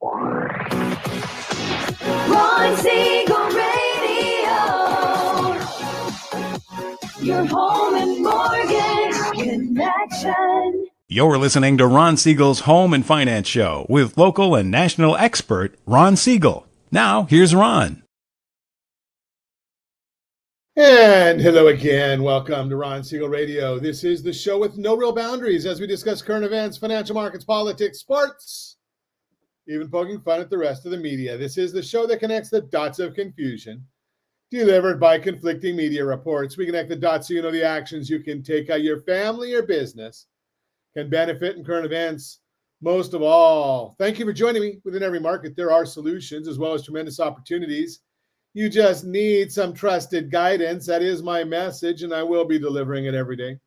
Ron Siegel Radio, your home and mortgage connection. You're listening to Ron Siegel's Home and Finance Show with local and national expert Ron Siegel. Now, here's Ron. And hello again. Welcome to Ron Siegel Radio. This is the show with no real boundaries as we discuss current events, financial markets, politics, sports, even poking fun at the rest of the media. This is the show that connects the dots of confusion delivered by conflicting media reports. We connect the dots so you know the actions you can take, how your family or business can benefit in current events. Most of all, thank you for joining me. Within every market, there are solutions as well as tremendous opportunities. You just need some trusted guidance. That is my message, and I will be delivering it every day.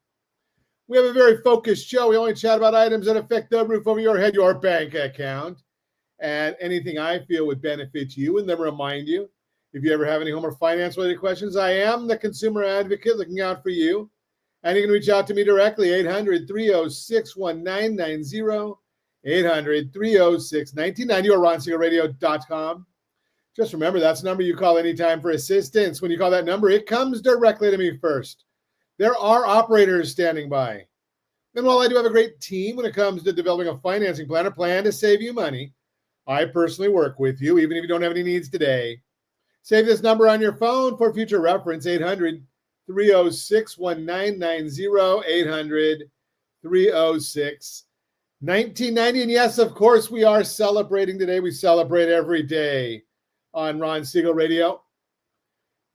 We have a very focused show. We only chat about items that affect the roof over your head, your bank account, and anything I feel would benefit you. And then remind you, if you ever have any home or finance-related questions, I am the consumer advocate looking out for you. And you can reach out to me directly, 800-306-1990, 800-306-1990, or ronsiegelradio.com. Just remember, that's the number you call anytime for assistance. When you call that number, it comes directly to me first. There are operators standing by. And while I do have a great team when it comes to developing a financing plan, a plan to save you money, I personally work with you, even if you don't have any needs today. Save this number on your phone for future reference, 800-306-1990, 800-306-1990. And yes, of course, we are celebrating today. We celebrate every day on Ron Siegel Radio.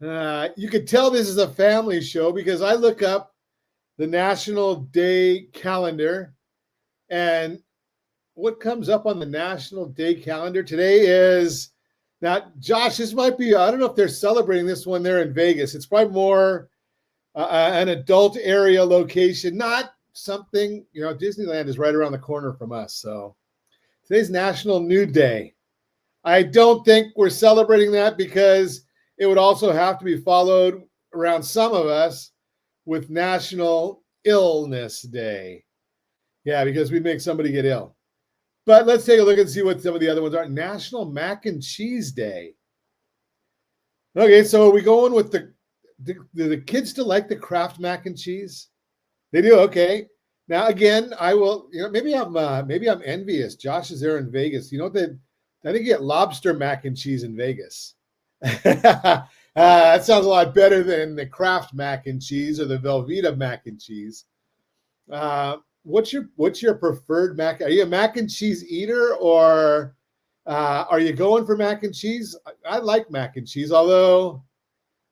You could tell this is a family show because I look up the National Day calendar, and what comes up on the National Day calendar today is, now, Josh, this might be, I don't know if they're celebrating this one there in Vegas. It's probably more an adult area location, not something, Disneyland is right around the corner from us. So today's National Nude Day. I don't think we're celebrating that because it would also have to be followed around some of us with National Illness Day. Yeah, because we make somebody get ill. But let's take a look and see what some of the other ones are. National Mac and Cheese Day. Okay, so are we going with do the kids still like the Kraft mac and cheese? They do. Okay. Now again, I will. Maybe I'm envious. Josh is there in Vegas. I think you get lobster mac and cheese in Vegas. That sounds a lot better than the Kraft mac and cheese or the Velveeta mac and cheese. What's your preferred mac? Are you a mac and cheese eater, or are you going for mac and cheese? I like mac and cheese, although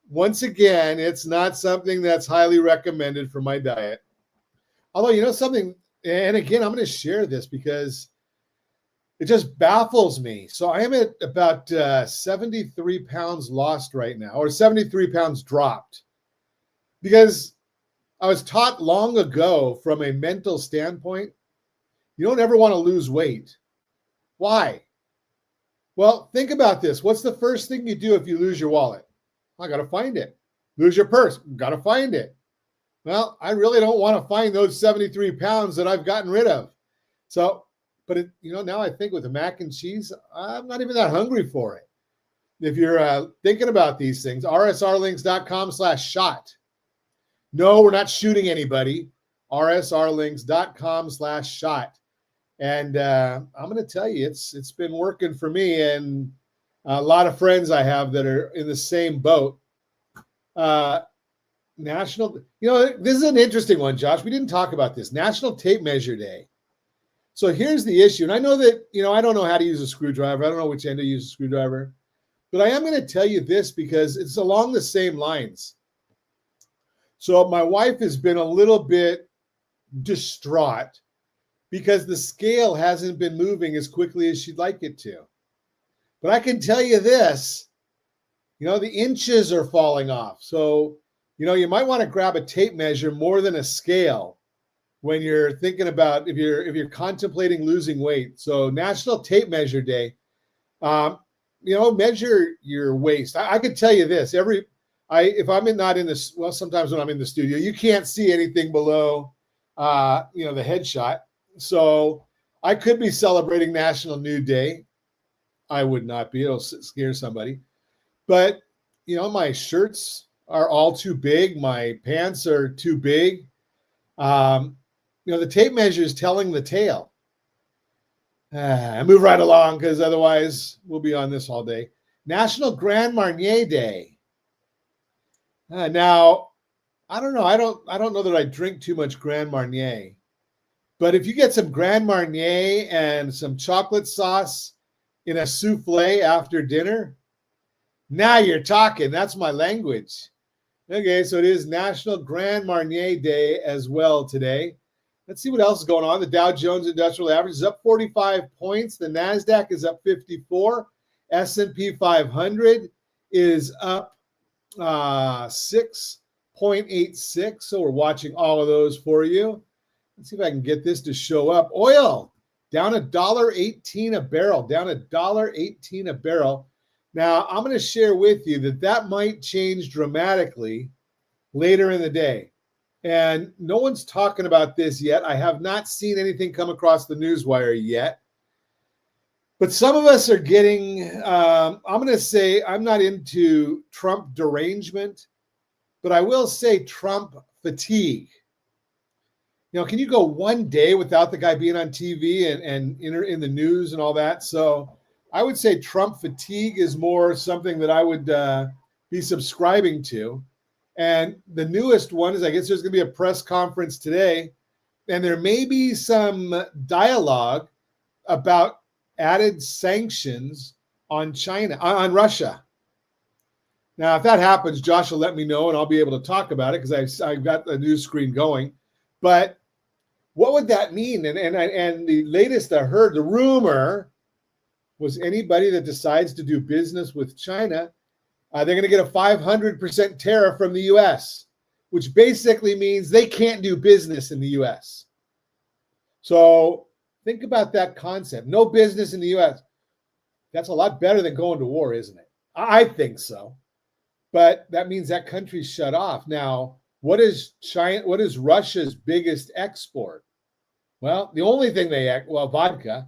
once again, it's not something that's highly recommended for my diet. Although, something, and again, I'm going to share this because it just baffles me. So I am at about 73 pounds lost right now, or 73 pounds dropped, because I was taught long ago from a mental standpoint, you don't ever want to lose weight. Why? Well, think about this. What's the first thing you do if you lose your wallet? I got to find it. Lose your purse. Got to find it. Well, I really don't want to find those 73 pounds that I've gotten rid of. So, but now I think with the mac and cheese, I'm not even that hungry for it. If you're thinking about these things, rsrlinks.com/shot. No, we're not shooting anybody. rsrlinks.com/shot. And I'm going to tell you, it's been working for me and a lot of friends I have that are in the same boat. This is an interesting one, Josh. We didn't talk about this. National Tape Measure Day. So here's the issue. And I know that, I don't know how to use a screwdriver. I don't know which end to use a screwdriver. But I am going to tell you this because it's along the same lines. So my wife has been a little bit distraught because the scale hasn't been moving as quickly as she'd like it to. But I can tell you this, the inches are falling off. So, you might want to grab a tape measure more than a scale when you're thinking about if you're contemplating losing weight. So National Tape Measure Day, measure your waist. I could tell you this, if I'm not in this, well, sometimes when I'm in the studio, you can't see anything below, the headshot. So I could be celebrating National Nude Day. I would not be. It'll scare somebody. But, my shirts are all too big. My pants are too big. The tape measure is telling the tale. I move right along because otherwise we'll be on this all day. National Grand Marnier Day. Now, I don't know. I don't know that I drink too much Grand Marnier. But if you get some Grand Marnier and some chocolate sauce in a souffle after dinner, now you're talking. That's my language. Okay, so it is National Grand Marnier Day as well today. Let's see what else is going on. The Dow Jones Industrial Average is up 45 points. The NASDAQ is up 54. S&P 500 is up 6.86. So we're watching all of those for you. Let's see if I can get this to show up. Oil down $1.18 a barrel, down $1.18 a barrel. Now, I'm going to share with you that might change dramatically later in the day. And no one's talking about this yet. I have not seen anything come across the newswire yet. But some of us are getting, I'm going to say, I'm not into Trump derangement, but I will say Trump fatigue. Can you go one day without the guy being on TV and in the news and all that? So I would say Trump fatigue is more something that I would be subscribing to. And the newest one is, I guess there's going to be a press conference today, and there may be some dialogue about added sanctions on Russia. Now, if that happens, Josh will let me know, and I'll be able to talk about it because I've got the news screen going. But what would that mean? And the latest I heard, the rumor was anybody that decides to do business with China, they're going to get a 500% tariff from the U.S., which basically means they can't do business in the U.S. So think about that concept. No business in the U.S. That's a lot better than going to war, isn't it? I think so. But that means that country's shut off. Now, what is Russia's biggest export? Well, the only thing vodka.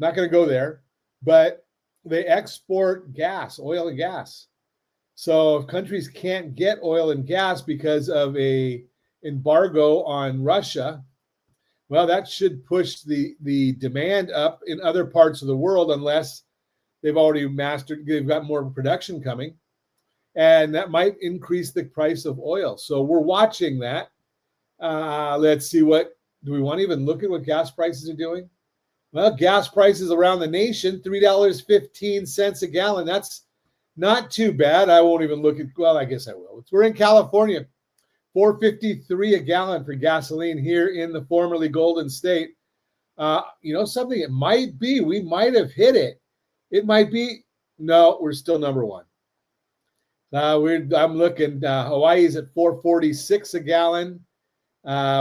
Not going to go there, but they export gas, oil and gas. So if countries can't get oil and gas because of a embargo on Russia, well, that should push the demand up in other parts of the world unless they've got more production coming. And that might increase the price of oil. So we're watching that. Let's see do we want to even look at what gas prices are doing? Well, gas prices around the nation, $3.15 a gallon. That's not too bad. I won't even look at, I guess I will. We're in California, $4.53 a gallon for gasoline here in the formerly Golden State. Something it might be, we might have hit it. It might be, no, we're still number one. I'm looking, Hawaii's at $4.46 a gallon.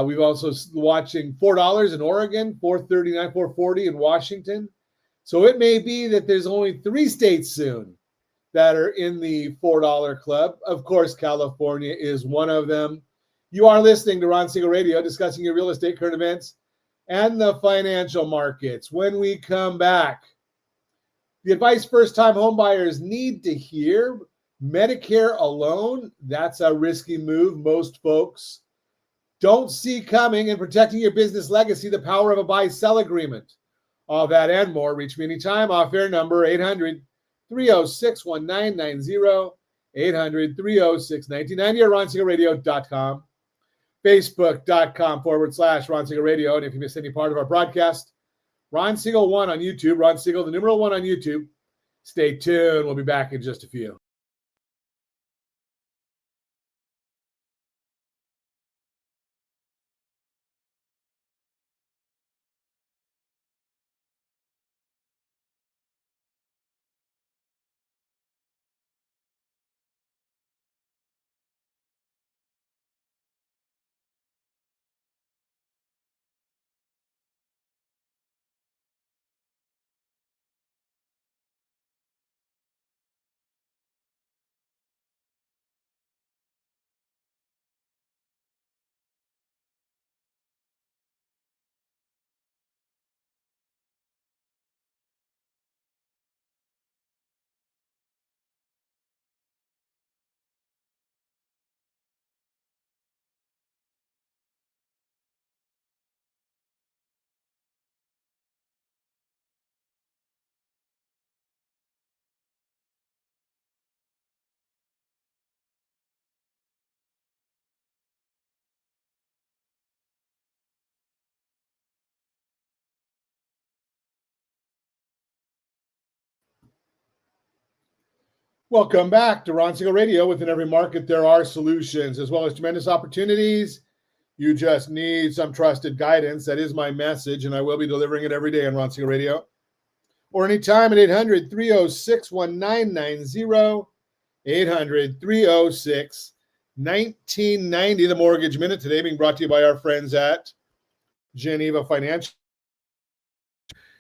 We've also watching $4 in Oregon, $4.39, $4.40 in Washington. So it may be that there's only 3 states soon that are in the $4 club. Of course, California is one of them. You are listening to Ron Siegel Radio, discussing your real estate, current events, and the financial markets. When we come back, the advice first-time homebuyers need to hear: Medicare alone, that's a risky move. Most folks don't see coming. And protecting your business legacy, the power of a buy-sell agreement. All that and more. Reach me anytime. Off-air number 800-306-1990, 800-306-1990, or RonSiegelRadio.com, Facebook.com/Ron Siegel Radio. And if you miss any part of our broadcast, Ron Siegel 1 on YouTube, Ron Siegel, the numeral 1 on YouTube. Stay tuned. We'll be back in just a few. Welcome back to Ron Siegel Radio. Within every market, there are solutions as well as tremendous opportunities. You just need some trusted guidance. That is my message, and I will be delivering it every day on Ron Siegel Radio. Or anytime at 800-306-1990, 800-306-1990. The Mortgage Minute today being brought to you by our friends at Geneva Financial.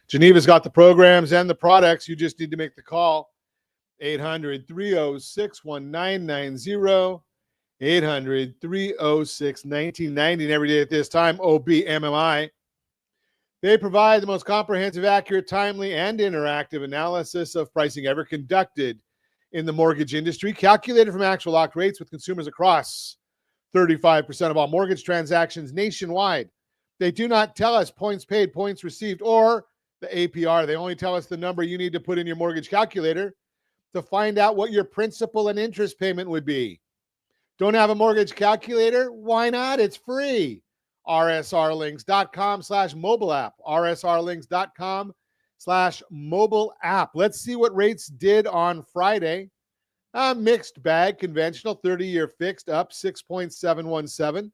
Geneva's got the programs and the products. You just need to make the call. 800-306-1990, 800-306-1990, and every day at this time, OBMMI. They provide the most comprehensive, accurate, timely, and interactive analysis of pricing ever conducted in the mortgage industry, calculated from actual locked rates with consumers across 35% of all mortgage transactions nationwide. They do not tell us points paid, points received, or the APR. They only tell us the number you need to put in your mortgage calculator to find out what your principal and interest payment would be. Don't have a mortgage calculator? Why not? It's free. rsrlinks.com/mobile app. rsrlinks.com/mobile app. Let's see what rates did on Friday. A mixed bag, conventional 30-year fixed up 6.717.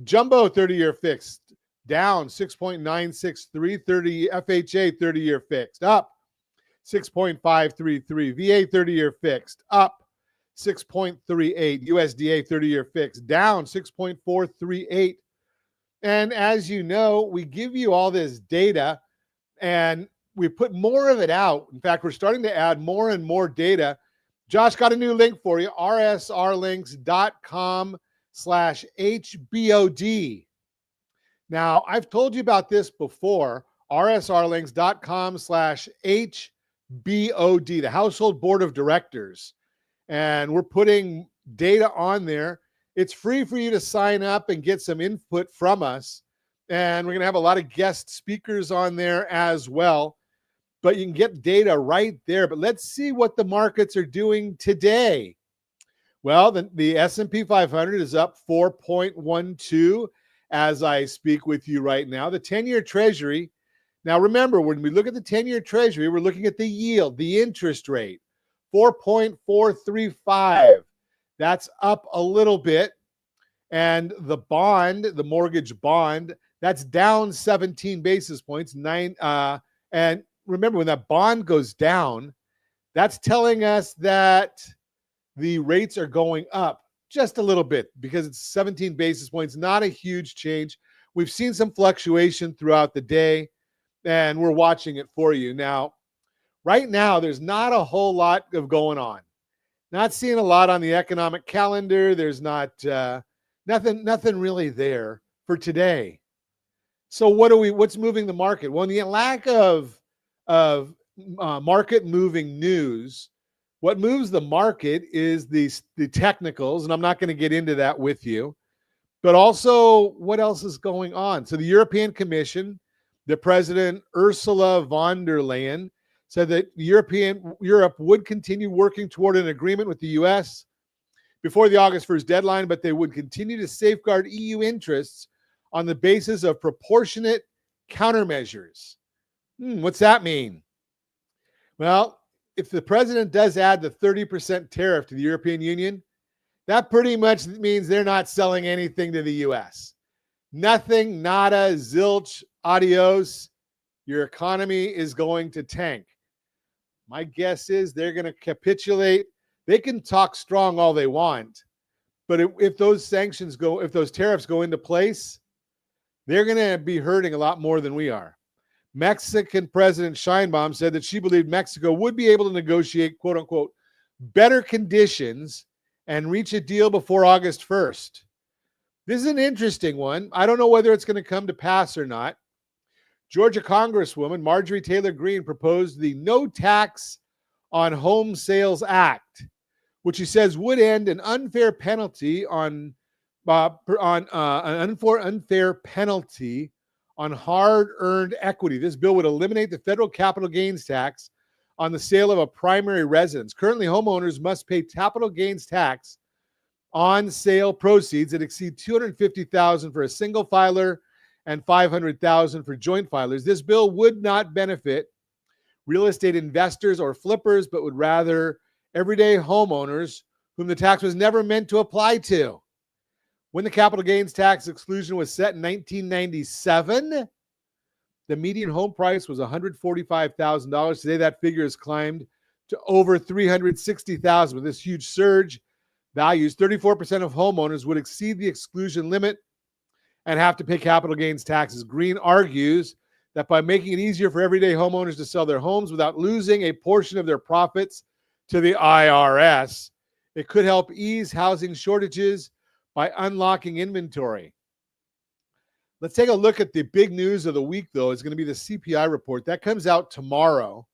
Jumbo 30-year fixed down 6.963. 30 FHA 30-year fixed up 6.533. VA 30-year fixed up 6.38. USDA 30-year fixed down 6.438. And as you know, we give you all this data and we put more of it out. In fact, we're starting to add more and more data. Josh got a new link for you, rsrlinks.com/HBOD. Now, I've told you about this before, rsrlinks.com/HBOD, the Household Board of Directors. And we're putting data on there. It's free for you to sign up and get some input from us. And we're going to have a lot of guest speakers on there as well. But you can get data right there. But let's see what the markets are doing today. Well, the S&P 500 is up 4.12 as I speak with you right now. The 10-year Treasury. Now, remember, when we look at the 10-year Treasury, we're looking at the yield, the interest rate, 4.435. That's up a little bit. And the bond, the mortgage bond, that's down 17 basis points. And remember, when that bond goes down, that's telling us that the rates are going up just a little bit because it's 17 basis points, not a huge change. We've seen some fluctuation throughout the day, and we're watching it for you. Now, right now, there's not a whole lot of going on. Not seeing a lot on the economic calendar. There's not nothing really there for today. So what's moving the market? Well, the lack of market moving news. What moves the market is the technicals, and I'm not going to get into that with you. But also, what else is going on? So the European Commission, the President Ursula von der Leyen, said that Europe would continue working toward an agreement with the U.S. before the August 1st deadline, but they would continue to safeguard EU interests on the basis of proportionate countermeasures. What's that mean? Well, if the president does add the 30% tariff to the European Union, that pretty much means they're not selling anything to the U.S. Nothing, nada, zilch, adios. Your economy is going to tank. My guess is they're going to capitulate. They can talk strong all they want, but if those sanctions go, if those tariffs go into place, they're going to be hurting a lot more than we are. Mexican President Sheinbaum said that she believed Mexico would be able to negotiate, quote unquote, better conditions and reach a deal before August 1st. This is an interesting one. I don't know whether it's going to come to pass or not. Georgia Congresswoman Marjorie Taylor Greene proposed the No Tax on Home Sales Act, which she says would end an unfair penalty on hard-earned equity. This bill would eliminate the federal capital gains tax on the sale of a primary residence. Currently, homeowners must pay capital gains tax on sale proceeds that exceed $250,000 for a single filer and $500,000 for joint filers. This bill would not benefit real estate investors or flippers, but would rather everyday homeowners whom the tax was never meant to apply to. When the capital gains tax exclusion was set in 1997, the median home price was $145,000. Today, that figure has climbed to over $360,000. With this huge surge, values 34% of homeowners would exceed the exclusion limit and have to pay capital gains taxes. Green argues that by making it easier for everyday homeowners to sell their homes without losing a portion of their profits to the IRS, it could help ease housing shortages by unlocking inventory. Let's take a look at the big news of the week, though. It's going to be the CPI report. That comes out tomorrow.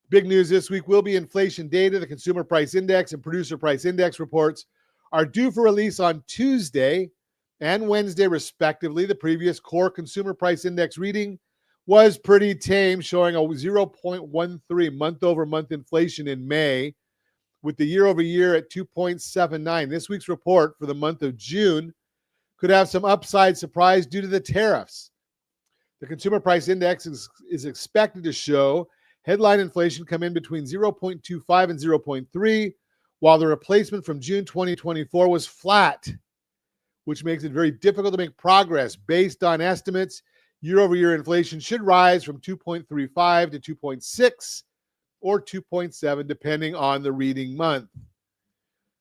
Big news this week will be inflation data. The Consumer Price Index and Producer Price Index reports are due for release on Tuesday and Wednesday, respectively. The previous core Consumer Price Index reading was pretty tame, showing a 0.13 month-over-month inflation in May, with the year-over-year at 2.79. This week's report for the month of June could have some upside surprise due to the tariffs. The Consumer Price Index is expected to show headline inflation come in between 0.25 and 0.3, while the replacement from June 2024 was flat, which makes it very difficult to make progress. Based on estimates, year-over-year inflation should rise from 2.35 to 2.6 or 2.7, depending on the reading month.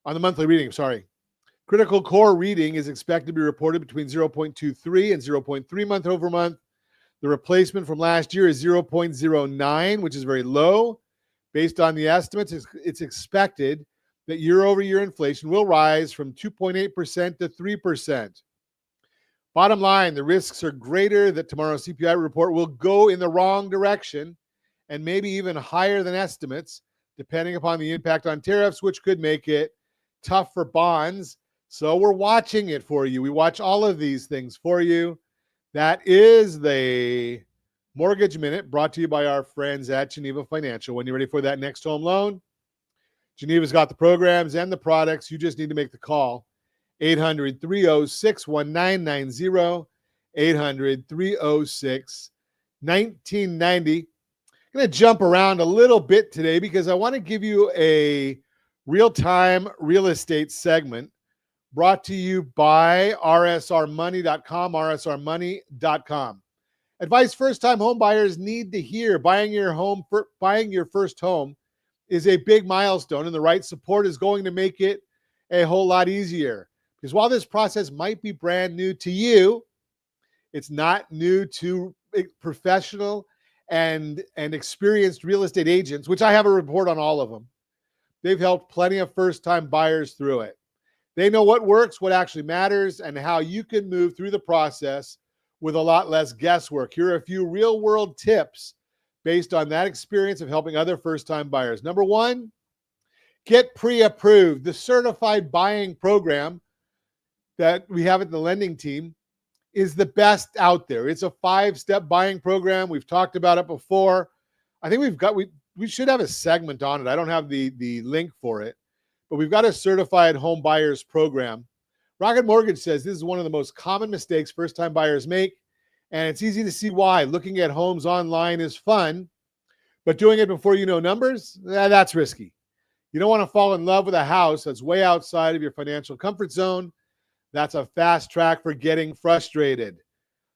On the monthly reading, sorry. Critical core reading is expected to be reported between 0.23 and 0.3 month over month. The replacement from last year is 0.09, which is very low. Based on the estimates, it's expected that year-over-year inflation will rise from 2.8% to 3%. Bottom line, the risks are greater that tomorrow's CPI report will go in the wrong direction and maybe even higher than estimates, depending upon the impact on tariffs, which could make it tough for bonds. So we're watching it for you. We watch all of these things for you. That is the Mortgage Minute, brought to you by our friends at Geneva Financial. When you're ready for that next home loan, Geneva's got the programs and the products. You just need to make the call. 800-306-1990, 800-306-1990. I'm going to jump around a little bit today because I want to give you a real-time real estate segment brought to you by rsrmoney.com, rsrmoney.com. Advice first-time home buyers need to hear: buying your first home is a big milestone, and the right support is going to make it a whole lot easier. Because while this process might be brand new to you, it's not new to professional and experienced real estate agents, which I have a report on all of them. They've helped plenty of first-time buyers through it. They know what works, what actually matters, and how you can move through the process with a lot less guesswork. Here are a few real-world tips based on that experience of helping other first-time buyers. Number one, get pre-approved. The certified buying program that we have at the lending team is the best out there. It's a 5-step buying program. We've talked about it before. I think we should have a segment on it. I don't have the link for it, but we've got a certified home buyers program. Rocket Mortgage says this is one of the most common mistakes first-time buyers make, and it's easy to see why. Looking at homes online is fun, but doing it before you know numbers, that's risky. You don't want to fall in love with a house that's way outside of your financial comfort zone. That's a fast track for getting frustrated.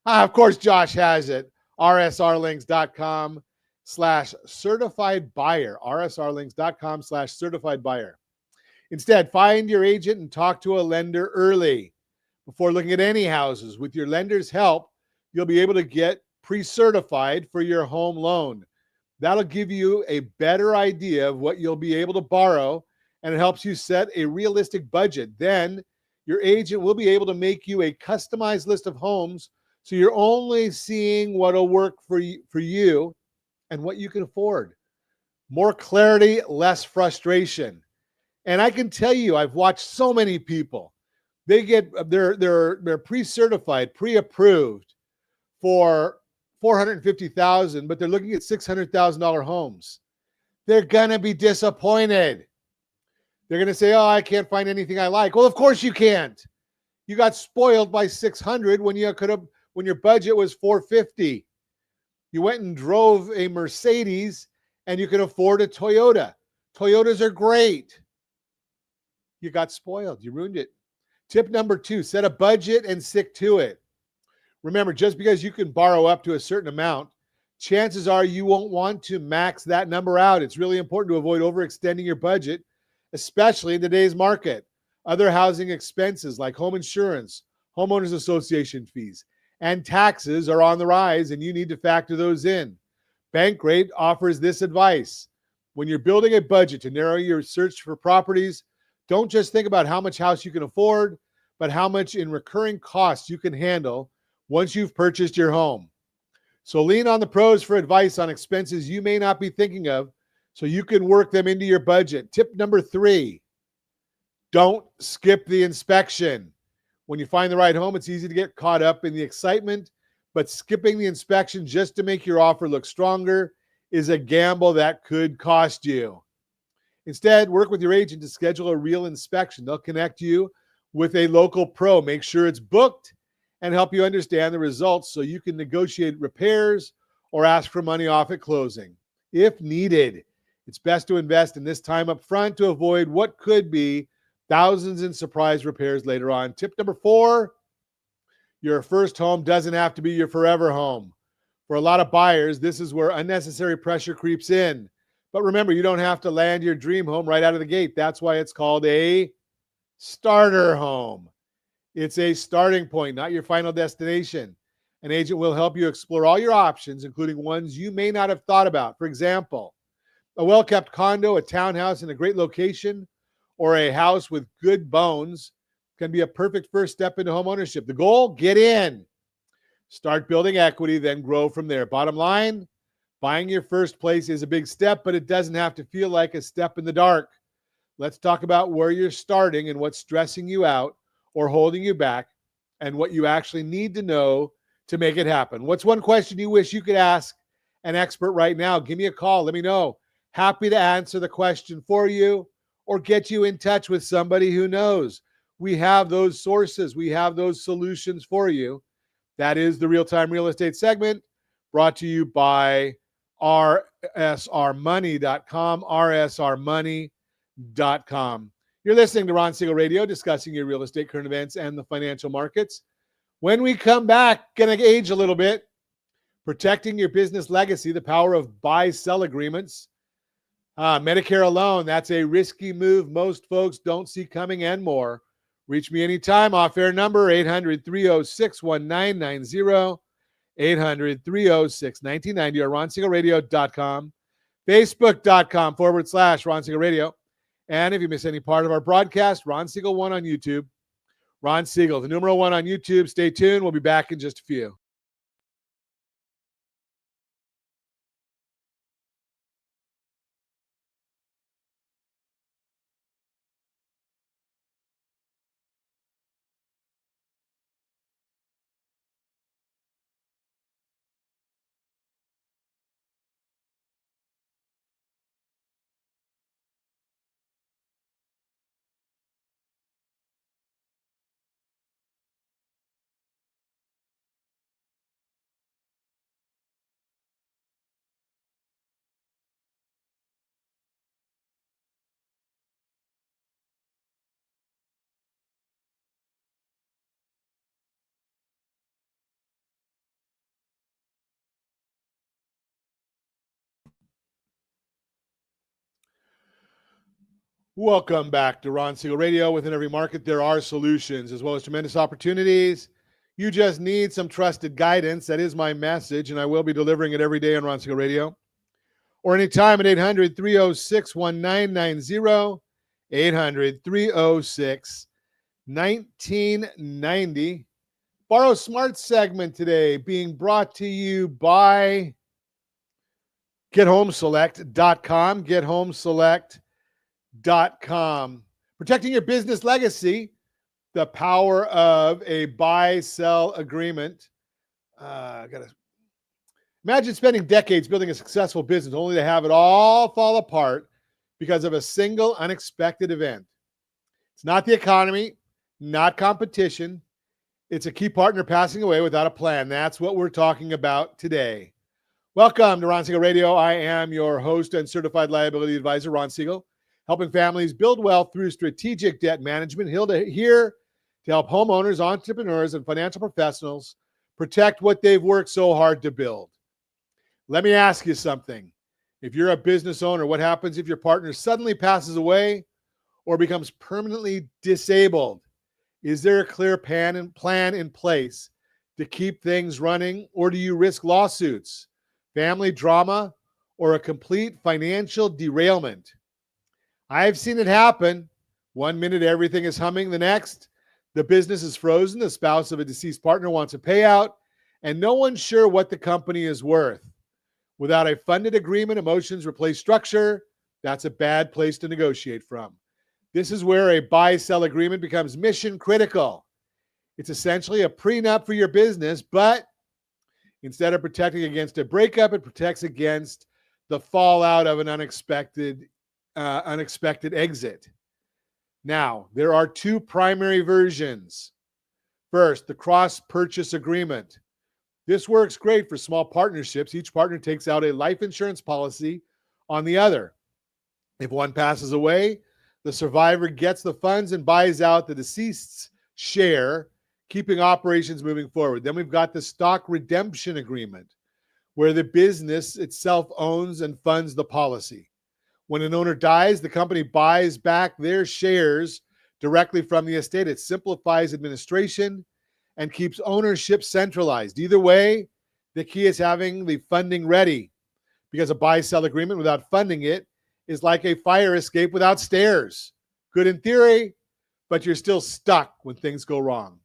Of course, Josh has it. rsrlinks.com/certified buyer. rsrlinks.com/certified buyer. Instead, find your agent and talk to a lender early before looking at any houses. With your lender's help, you'll be able to get pre-certified for your home loan. That'll give you a better idea of what you'll be able to borrow, and it helps you set a realistic budget. Then your agent will be able to make you a customized list of homes, so you're only seeing what'll work for you and what you can afford. More clarity, less frustration. And I can tell you, I've watched so many people. They get they're pre-certified, pre-approved for $450,000, but they're looking at $600,000 homes. They're gonna be disappointed. They're gonna say, "Oh, I can't find anything I like." Well, of course you can't. You got spoiled by 600 when your budget was 450. You went and drove a Mercedes and you could afford a Toyota. Toyotas are great. You got spoiled. You ruined it. Tip number 2, set a budget and stick to it. Remember, just because you can borrow up to a certain amount, chances are you won't want to max that number out. It's really important to avoid overextending your budget, especially in today's market. Other housing expenses like home insurance, homeowners association fees, and taxes are on the rise, and you need to factor those in. Bankrate offers this advice. When you're building a budget to narrow your search for properties, don't just think about how much house you can afford, but how much in recurring costs you can handle once you've purchased your home. So lean on the pros for advice on expenses you may not be thinking of so you can work them into your budget. Tip number 3, don't skip the inspection. When you find the right home, it's easy to get caught up in the excitement, but skipping the inspection just to make your offer look stronger is a gamble that could cost you. Instead, work with your agent to schedule a real inspection. They'll connect you with a local pro, make sure it's booked, and help you understand the results so you can negotiate repairs or ask for money off at closing. If needed, it's best to invest in this time up front to avoid what could be thousands in surprise repairs later on. Tip number 4, your first home doesn't have to be your forever home. For a lot of buyers, this is where unnecessary pressure creeps in. But remember, you don't have to land your dream home right out of the gate. That's why it's called a starter home. It's a starting point, not your final destination. An agent will help you explore all your options, including ones you may not have thought about. For example, a well-kept condo, a townhouse in a great location, or a house with good bones can be a perfect first step into home ownership. The goal, get in. Start building equity, then grow from there. Bottom line, buying your first place is a big step, but it doesn't have to feel like a step in the dark. Let's talk about where you're starting and what's stressing you out or holding you back and what you actually need to know to make it happen. What's one question you wish you could ask an expert right now? Give me a call. Let me know. Happy to answer the question for you or get you in touch with somebody who knows. We have those sources. We have those solutions for you. That is the Real-Time Real Estate segment brought to you by rsrmoney.com, rsrmoney.com. You're listening to Ron Siegel Radio, discussing your real estate, current events, and the financial markets. When we come back, going to age a little bit, protecting your business legacy, the power of buy-sell agreements. Medicare alone, that's a risky move most folks don't see coming, and more. Reach me anytime. Off-air number, 800-306-1990, 800-306-1990, or ronsiegelradio.com, facebook.com/Ron Siegel Radio. And if you miss any part of our broadcast, Ron Siegel 1 on YouTube. Ron Siegel, the numero 1 on YouTube. Stay tuned. We'll be back in just a few. Welcome back to Ron Siegel Radio. Within every market, there are solutions as well as tremendous opportunities. You just need some trusted guidance. That is my message, and I will be delivering it every day on Ron Siegel Radio. Or anytime at 800-306-1990, 800-306-1990. Borrow Smart segment today being brought to you by GetHomeSelect.com, GetHomeSelect.com. Protecting your business legacy, the power of a buy-sell agreement. Imagine spending decades building a successful business only to have it all fall apart because of a single unexpected event. It's not the economy, not competition. It's a key partner passing away without a plan. That's what we're talking about today. Welcome to Ron Siegel Radio. I am your host and certified liability advisor, Ron Siegel, helping families build wealth through strategic debt management. Here to help homeowners, entrepreneurs, and financial professionals protect what they've worked so hard to build. Let me ask you something. If you're a business owner, what happens if your partner suddenly passes away or becomes permanently disabled? Is there a clear plan in place to keep things running, or do you risk lawsuits, family drama, or a complete financial derailment? I've seen it happen. 1 minute, everything is humming. The next, the business is frozen. The spouse of a deceased partner wants a payout, and no one's sure what the company is worth. Without a funded agreement, emotions replace structure. That's a bad place to negotiate from. This is where a buy-sell agreement becomes mission critical. It's essentially a prenup for your business, but instead of protecting against a breakup, it protects against the fallout of an unexpected exit. Now, there are two primary versions. First, the cross-purchase agreement. This works great for small partnerships. Each partner takes out a life insurance policy on the other. If one passes away, the survivor gets the funds and buys out the deceased's share, keeping operations moving forward. Then we've got the stock redemption agreement, where the business itself owns and funds the policy. When an owner dies, the company buys back their shares directly from the estate. It simplifies administration and keeps ownership centralized. Either way, the key is having the funding ready, because a buy-sell agreement without funding it is like a fire escape without stairs. Good in theory, but you're still stuck when things go wrong.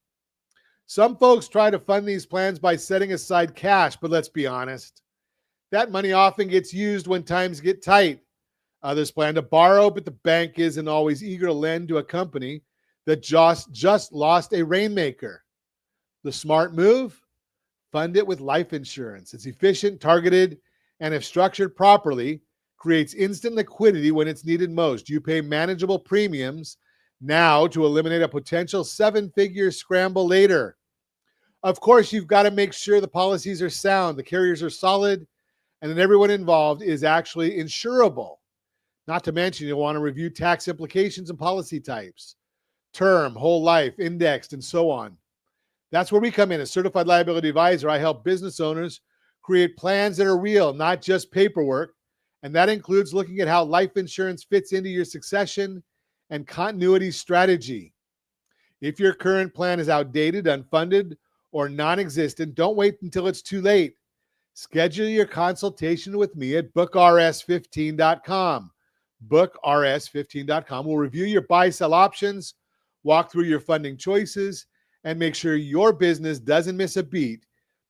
Some folks try to fund these plans by setting aside cash, but let's be honest, that money often gets used when times get tight. Others plan to borrow, but the bank isn't always eager to lend to a company that just lost a rainmaker. The smart move? Fund it with life insurance. It's efficient, targeted, and if structured properly, creates instant liquidity when it's needed most. You pay manageable premiums now to eliminate a potential seven-figure scramble later. Of course, you've got to make sure the policies are sound, the carriers are solid, and that everyone involved is actually insurable. Not to mention, you'll want to review tax implications and policy types, term, whole life, indexed, and so on. That's where we come in. As Certified Liability Advisor, I help business owners create plans that are real, not just paperwork. And that includes looking at how life insurance fits into your succession and continuity strategy. If your current plan is outdated, unfunded, or non-existent, don't wait until it's too late. Schedule your consultation with me at bookrs15.com. Bookrs15.com. We'll review your buy-sell options, walk through your funding choices, and make sure your business doesn't miss a beat,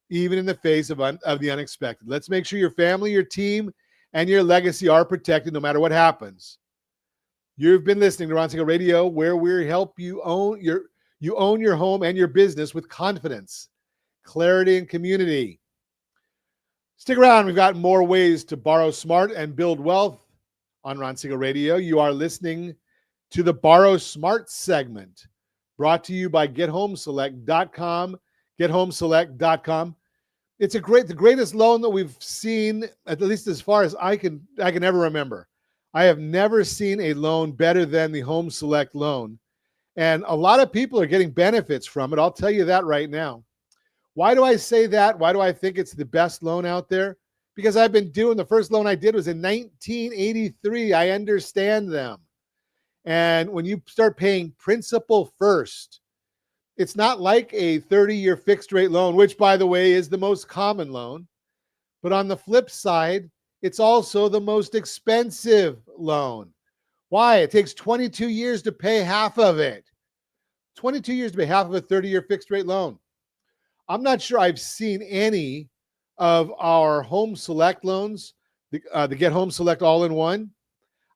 even in the face of the unexpected. Let's make sure your family, your team, and your legacy are protected no matter what happens. You've been listening to Ron Siegel Radio, where we help you own your home and your business with confidence, clarity, and community. Stick around. We've got more ways to borrow smart and build wealth on Ron Siegel Radio. You are listening to the Borrow Smart segment, brought to you by GetHomeSelect.com. GetHomeSelect.com. It's the greatest loan that we've seen, at least as far as I can ever remember. I have never seen a loan better than the Home Select loan. And a lot of people are getting benefits from it. I'll tell you that right now. Why do I say that? Why do I think it's the best loan out there? Because I've been doing, the first loan I did was in 1983. I understand them. And when you start paying principal first, it's not like a 30-year fixed rate loan, which, by the way, is the most common loan. But on the flip side, it's also the most expensive loan. Why? It takes 22 years to pay half of it. 22 years to pay half of a 30-year fixed rate loan. I'm not sure I've seen any of our Home Select loans, the Get Home Select all-in-one.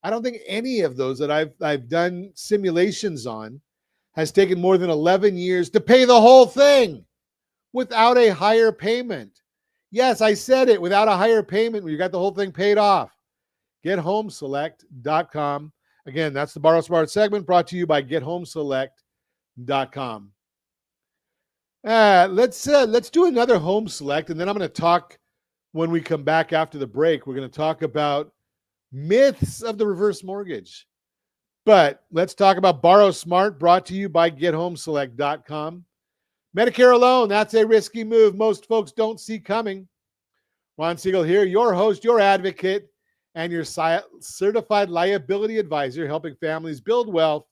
I don't think any of those that I've done simulations on has taken more than 11 years to pay the whole thing without a higher payment. Yes, I said it, without a higher payment, you got the whole thing paid off. GetHomeSelect.com. Again, that's the Borrow Smart segment, brought to you by GetHomeSelect.com. Let's do another Home Select, and then I'm going to talk When we come back after the break, we're going to talk about myths of the reverse mortgage. But let's talk about Borrow Smart, brought to you by GetHomeSelect.com. Medicare alone, that's a risky move most folks don't see coming. Ron Siegel here, your host, your advocate, and your certified liability advisor, helping families build wealth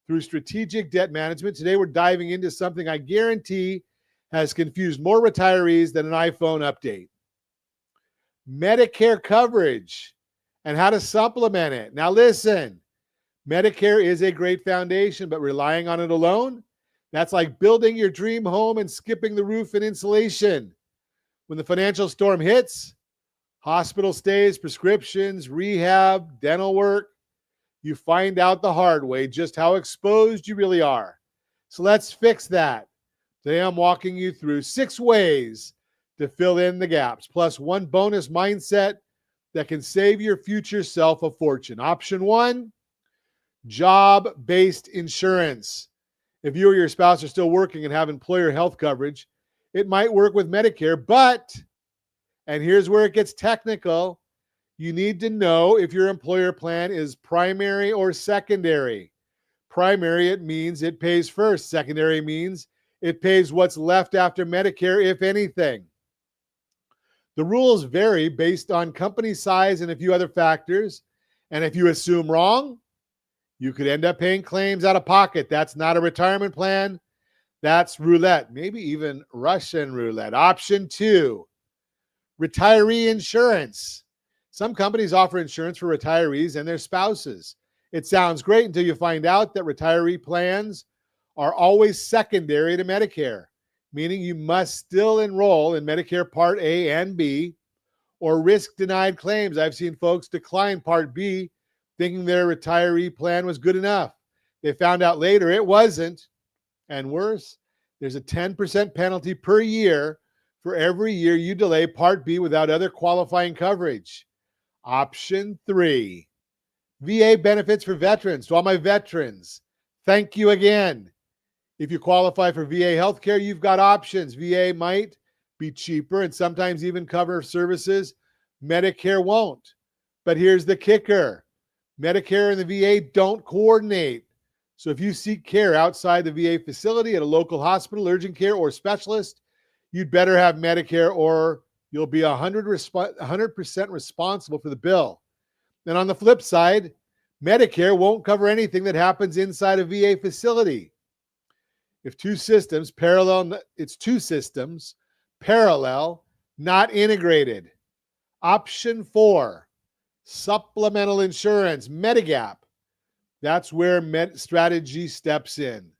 through strategic debt management. Today, we're diving into something I guarantee has confused more retirees than an iPhone update. Medicare coverage and how to supplement it. Now, listen, Medicare is a great foundation, but relying on it alone, that's like building your dream home and skipping the roof and insulation. When the financial storm hits, hospital stays, prescriptions, rehab, dental work, you find out the hard way just how exposed you really are. So let's fix that. Today I'm walking you through 6 ways to fill in the gaps, plus one bonus mindset that can save your future self a fortune. Option 1, job-based insurance. If you or your spouse are still working and have employer health coverage, it might work with Medicare, but, and here's where it gets technical, you need to know if your employer plan is primary or secondary. Primary, it means it pays first. Secondary means it pays what's left after Medicare, if anything. The rules vary based on company size and a few other factors. And if you assume wrong, you could end up paying claims out of pocket. That's not a retirement plan. That's roulette, maybe even Russian roulette. Option 2, retiree insurance. Some companies offer insurance for retirees and their spouses. It sounds great until you find out that retiree plans are always secondary to Medicare, meaning you must still enroll in Medicare Part A and B or risk denied claims. I've seen folks decline Part B thinking their retiree plan was good enough. They found out later it wasn't. And worse, there's a 10% penalty per year for every year you delay Part B without other qualifying coverage. Option 3, VA benefits for veterans. To all my veterans, thank you again. If you qualify for VA healthcare, you've got options. VA might be cheaper and sometimes even cover services Medicare won't. But here's the kicker. Medicare and the VA don't coordinate. So if you seek care outside the VA facility at a local hospital, urgent care, or specialist, you'd better have Medicare or you'll be 100% responsible for the bill. And on the flip side, Medicare won't cover anything that happens inside a VA facility. If two systems parallel, it's two systems parallel, not integrated. Option 4, supplemental insurance, Medigap. That's where strategy steps in.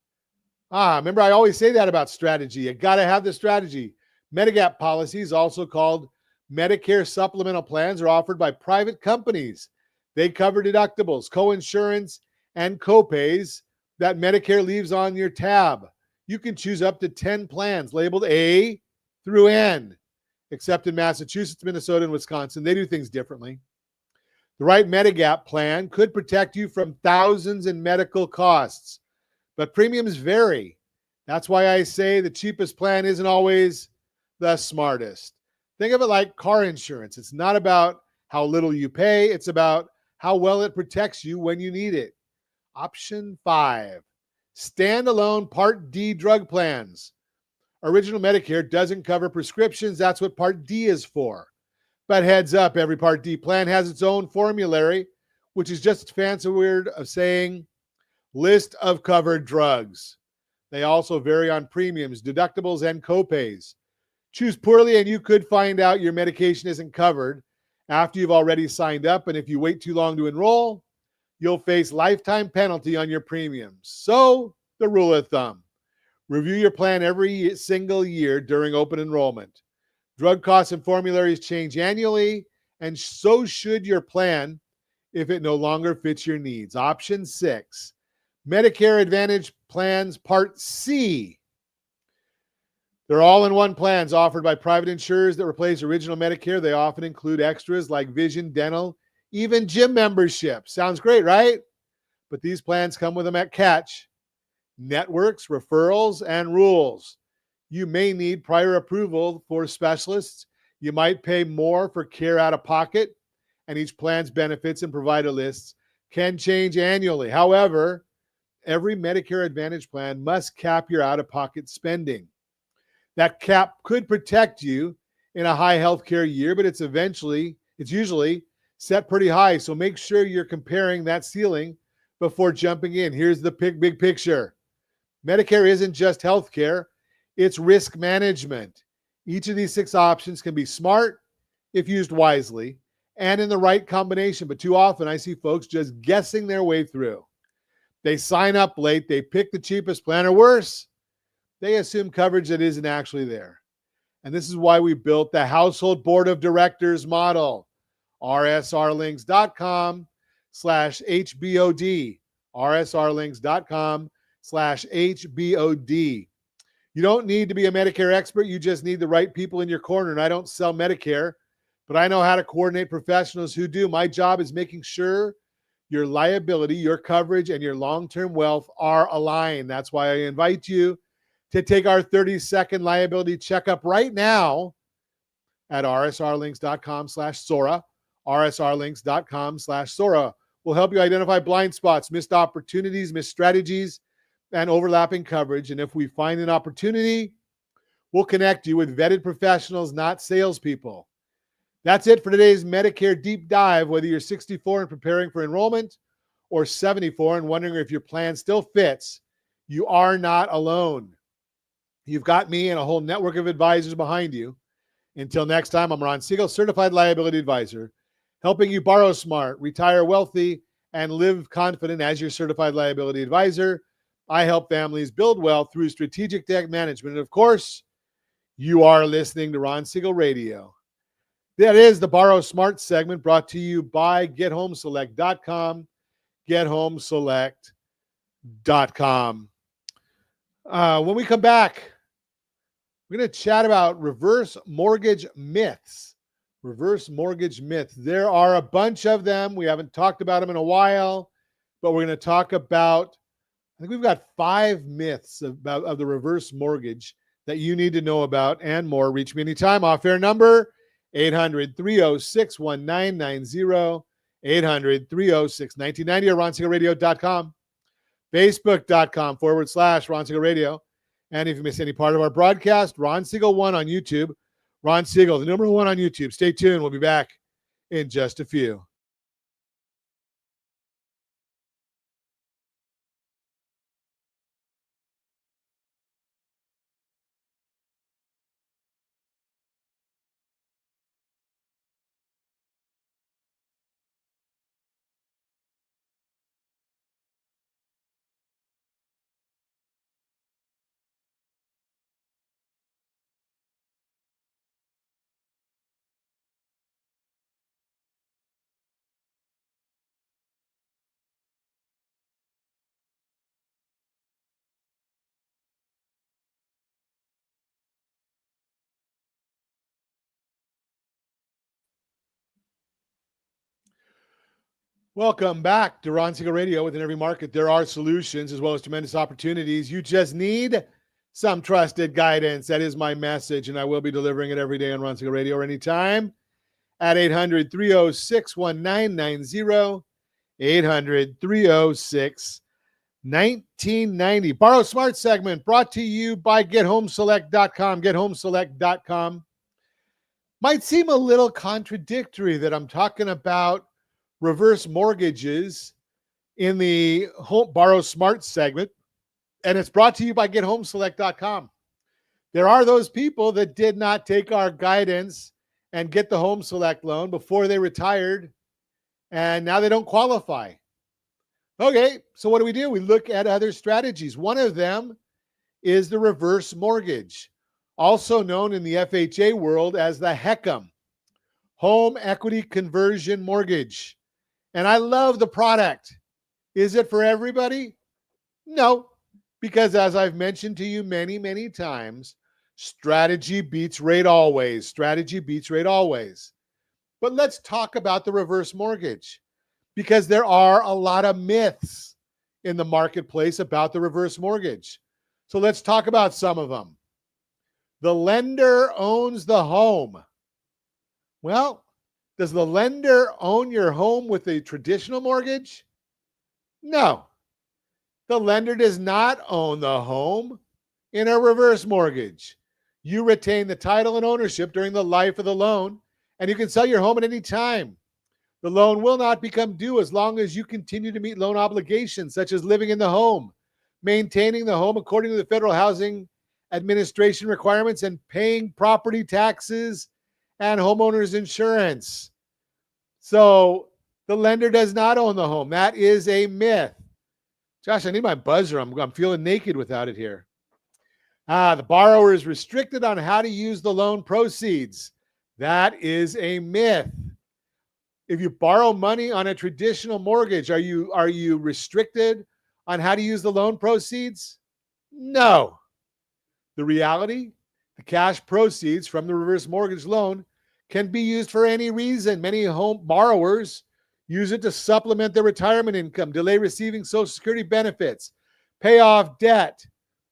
Remember I always say that about strategy. You got to have the strategy. Medigap policies, also called Medicare supplemental plans, are offered by private companies. They cover deductibles, co-insurance, and copays that Medicare leaves on your tab. You can choose up to 10 plans labeled A through N, except in Massachusetts, Minnesota, and Wisconsin. They do things differently. The right Medigap plan could protect you from thousands in medical costs, but premiums vary. That's why I say the cheapest plan isn't always the smartest. Think of it like car insurance. It's not about how little you pay. It's about how well it protects you when you need it. Option 5, standalone Part D drug plans. Original Medicare doesn't cover prescriptions. That's what Part D is for. But heads up, every Part D plan has its own formulary, which is just a fancy word of saying list of covered drugs. They also vary on premiums, deductibles, and copays. Choose poorly and you could find out your medication isn't covered after you've already signed up. And if you wait too long to enroll, you'll face lifetime penalty on your premiums. So the rule of thumb, review your plan every single year during open enrollment. Drug costs and formularies change annually, and so should your plan if it no longer fits your needs. Option 6, Medicare Advantage plans Part C. They're all-in-one plans offered by private insurers that replace original Medicare. They often include extras like vision, dental, even gym membership. Sounds great, right? But these plans come with a catch: networks, referrals, and rules. You may need prior approval for specialists. You might pay more for care out of pocket, and each plan's benefits and provider lists can change annually. However, every Medicare Advantage plan must cap your out-of-pocket spending. That cap could protect you in a high healthcare year, but it's usually set pretty high. So make sure you're comparing that ceiling before jumping in. Here's the big picture. Medicare isn't just healthcare, it's risk management. Each of these 6 options can be smart if used wisely and in the right combination, but too often I see folks just guessing their way through. They sign up late, they pick the cheapest plan, or worse, they assume coverage that isn't actually there. And this is why we built the Household Board of Directors model. rsrlinks.com/HBOD. rsrlinks.com/HBOD. You don't need to be a Medicare expert. You just need the right people in your corner. And I don't sell Medicare, but I know how to coordinate professionals who do. My job is making sure your liability, your coverage, and your long-term wealth are aligned. That's why I invite you to take our 30-second liability checkup right now at rsrlinks.com/Sora. rsrlinks.com/Sora will help you identify blind spots, missed opportunities, missed strategies, and overlapping coverage. And if we find an opportunity, we'll connect you with vetted professionals, not salespeople. That's it for today's Medicare Deep Dive. Whether you're 64 and preparing for enrollment or 74 and wondering if your plan still fits, you are not alone. You've got me and a whole network of advisors behind you. Until next time, I'm Ron Siegel, Certified Liability Advisor, helping you borrow smart, retire wealthy, and live confident as your Certified Liability Advisor. I help families build wealth through strategic debt management. And of course, you are listening to Ron Siegel Radio. That is the Borrow Smart segment brought to you by GetHomeSelect.com. GetHomeSelect.com. When we come back, we're going to chat about reverse mortgage myths. Reverse mortgage myths. There are a bunch of them. We haven't talked about them in a while, but we're going to talk about, I think we've got 5 myths of the reverse mortgage that you need to know about and more. Reach me anytime. Off-air number, 800-306-1990, 800-306-1990, or RonSiegelRadio.com, Facebook.com/Ron Siegel Radio. And if you miss any part of our broadcast, Ron Siegel 1 on YouTube. Ron Siegel, the number 1 on YouTube. Stay tuned. We'll be back in just a few. Welcome back to Ron Siegel Radio. Within every market, there are solutions as well as tremendous opportunities. You just need some trusted guidance. That is my message, and I will be delivering it every day on Ron Siegel Radio or anytime at 800-306-1990, 800-306-1990. Borrow Smart segment brought to you by GetHomeSelect.com, GetHomeSelect.com. Might seem a little contradictory that I'm talking about reverse mortgages in the Borrow Smart segment, and it's brought to you by GetHomeSelect.com. There are those people that did not take our guidance and get the Home Select loan before they retired, and now they don't qualify. Okay, so what do? We look at other strategies. One of them is the reverse mortgage, also known in the FHA world as the HECM, Home Equity Conversion Mortgage. And I love the product. Is it for everybody? No, because as I've mentioned to you many, many times, strategy beats rate always. Strategy beats rate always. But let's talk about the reverse mortgage, because there are a lot of myths in the marketplace about the reverse mortgage. So let's talk about some of them. The lender owns the home. Well, does the lender own your home with a traditional mortgage? No. The lender does not own the home in a reverse mortgage. You retain the title and ownership during the life of the loan, and you can sell your home at any time. The loan will not become due as long as you continue to meet loan obligations, such as living in the home, maintaining the home according to the Federal Housing Administration requirements, and paying property taxes and homeowners insurance. So the lender does not own the home. That is a myth. Josh, I need my buzzer. I'm feeling naked without it here. The borrower is restricted on how to use the loan proceeds. That is a myth. If you borrow money on a traditional mortgage, are you restricted on how to use the loan proceeds? No. The reality, the cash proceeds from the reverse mortgage loan can be used for any reason. Many home borrowers use it to supplement their retirement income, delay receiving Social Security benefits, pay off debt,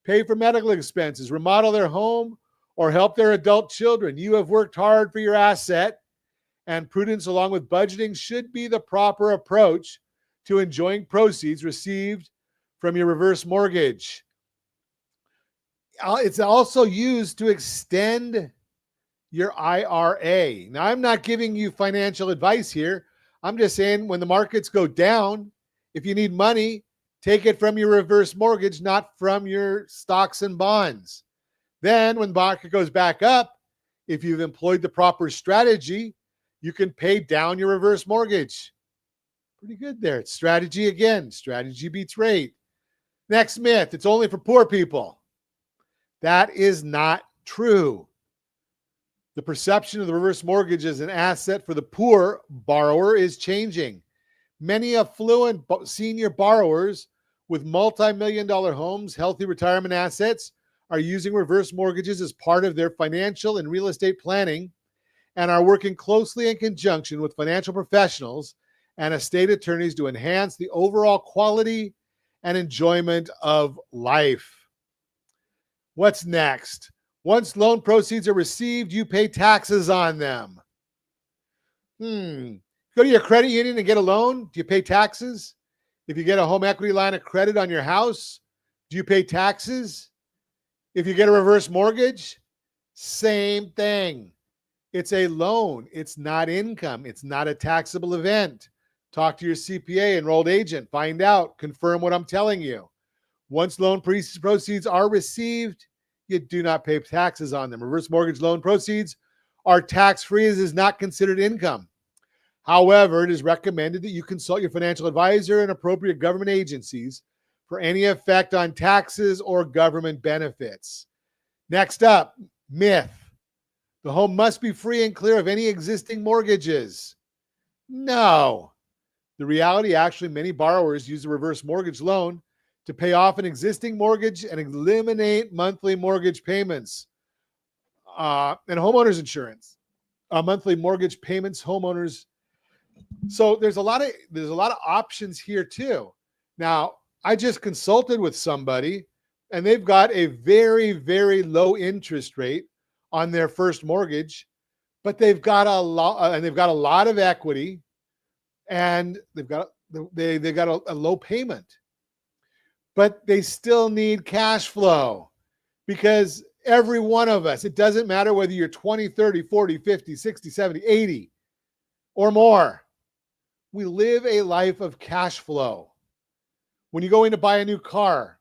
pay for medical expenses, remodel their home, or help their adult children. You have worked hard for your asset, and prudence along with budgeting should be the proper approach to enjoying proceeds received from your reverse mortgage. It's also used to extend your IRA. Now, I'm not giving you financial advice here. I'm just saying when the markets go down, if you need money, take it from your reverse mortgage, not from your stocks and bonds. Then when the market goes back up, if you've employed the proper strategy, you can pay down your reverse mortgage. Pretty good there. It's strategy again. Strategy beats rate. Next myth, it's only for poor people. That is not true. The perception of the reverse mortgage as an asset for the poor borrower is changing. Many affluent senior borrowers with multi-million-dollar homes, healthy retirement assets, are using reverse mortgages as part of their financial and real estate planning and are working closely in conjunction with financial professionals and estate attorneys to enhance the overall quality and enjoyment of life. What's next? Once loan proceeds are received, you pay taxes on them. Go to your credit union and get a loan. Do you pay taxes? If you get a home equity line of credit on your house, do you pay taxes? If you get a reverse mortgage, same thing. It's a loan. It's not income. It's not a taxable event. Talk to your CPA, enrolled agent. Find out. Confirm what I'm telling you. Once loan proceeds are received, you do not pay taxes on them. Reverse mortgage loan proceeds are tax-free as is not considered income. However, it is recommended that you consult your financial advisor and appropriate government agencies for any effect on taxes or government benefits. Next up, myth. The home must be free and clear of any existing mortgages. No. The reality, actually, many borrowers use a reverse mortgage loan to pay off an existing mortgage and eliminate monthly mortgage payments and homeowners insurance, monthly mortgage payments, homeowners. So there's a lot of options here too. Now, I just consulted with somebody, and they've got a very, very low interest rate on their first mortgage, but they've got a lot of equity, and they've got a low payment. But they still need cash flow because every one of us, it doesn't matter whether you're 20, 30, 40, 50, 60, 70, 80 or more. We live a life of cash flow. When you go in to buy a new car,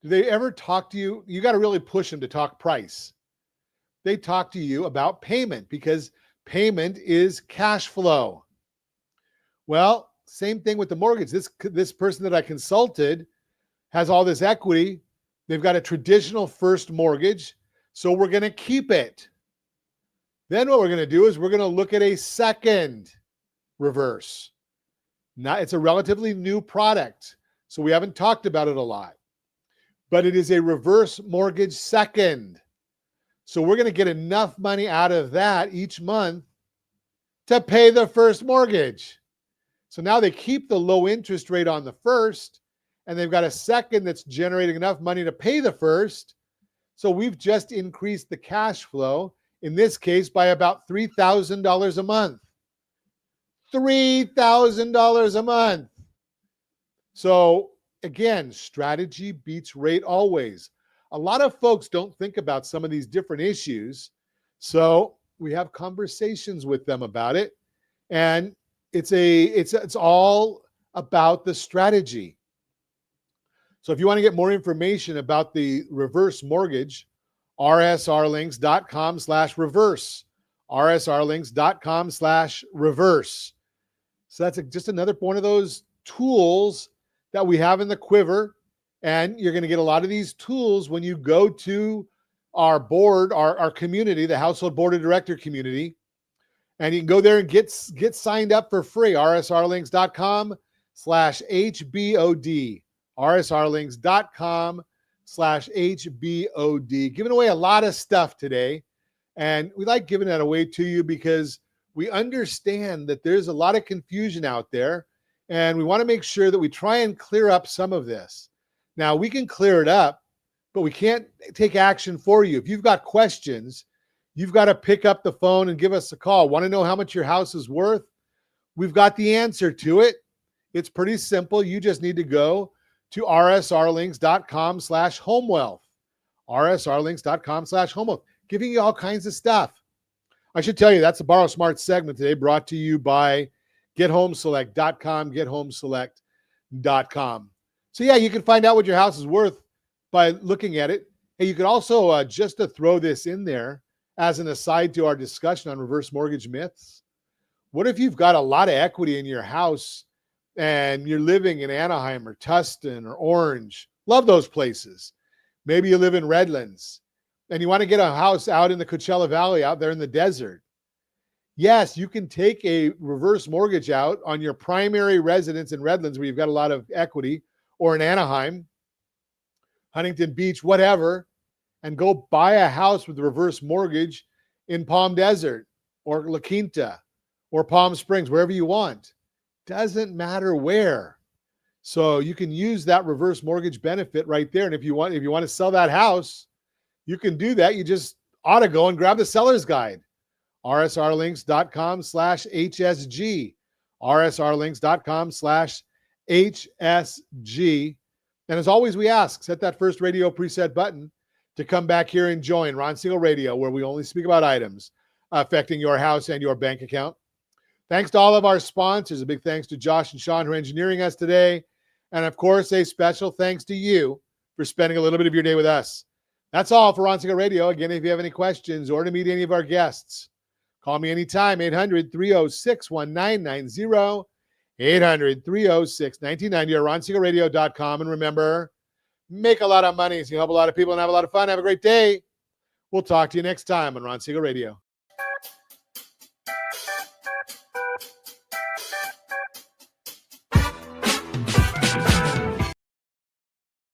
do they ever talk to you? You got to really push them to talk price. They talk to you about payment because payment is cash flow. Well, same thing with the mortgage. This person that I consulted has all this equity. They've got a traditional first mortgage, so we're going to keep it. Then what we're going to do is we're going to look at a second reverse. It's a relatively new product, so we haven't talked about it a lot. But it is a reverse mortgage second. So we're going to get enough money out of that each month to pay the first mortgage. So now they keep the low interest rate on the first, and they've got a second that's generating enough money to pay the first. So we've just increased the cash flow in this case by about $3,000 a month. $3,000 a month. So again, strategy beats rate always. A lot of folks don't think about some of these different issues. So we have conversations with them about it. And it's all about the strategy. So if you want to get more information about the reverse mortgage, rsrlinks.com/reverse, rsrlinks.com/reverse. So that's just another one of those tools that we have in the quiver. And you're going to get a lot of these tools when you go to our board, our community, the Household Board of Director community. And you can go there and get signed up for free, rsrlinks.com/HBOD, rsrlinks.com/HBOD. Giving away a lot of stuff today. And we like giving that away to you because we understand that there's a lot of confusion out there. And we want to make sure that we try and clear up some of this. Now, we can clear it up, but we can't take action for you. If you've got questions, you've got to pick up the phone and give us a call. Want to know how much your house is worth? We've got the answer to it. It's pretty simple. You just need to go to rsrlinks.com/homewealth, rsrlinks.com/homewealth, giving you all kinds of stuff. I should tell you, that's the Borrow Smart segment today, brought to you by gethomeselect.com, gethomeselect.com. So yeah, you can find out what your house is worth by looking at it. Hey, you could also, just to throw this in there as an aside to our discussion on reverse mortgage myths, what if you've got a lot of equity in your house and you're living in Anaheim or Tustin or Orange? Love those places. Maybe you live in Redlands and you want to get a house out in the Coachella Valley, out there in the desert. Yes, you can take a reverse mortgage out on your primary residence in Redlands where you've got a lot of equity, or in Anaheim, Huntington Beach, whatever, and go buy a house with a reverse mortgage in Palm Desert or La Quinta or Palm Springs, wherever you want. Doesn't matter where. So you can use that reverse mortgage benefit right there. And if you want to sell that house, you can do that. You just ought to go and grab the seller's guide. rsrlinks.com/HSG, rsrlinks.com/HSG. And as always, we ask, set that first radio preset button to come back here and join Ron Siegel Radio, where we only speak about items affecting your house and your bank account. Thanks to all of our sponsors. A big thanks to Josh and Sean who are engineering us today. And of course, a special thanks to you for spending a little bit of your day with us. That's all for Ron Siegel Radio. Again, if you have any questions or to meet any of our guests, call me anytime, 800-306-1990, 800-306-1990, or ronsiegelradio.com. And remember, make a lot of money so you help a lot of people and have a lot of fun. Have a great day. We'll talk to you next time on Ron Siegel Radio.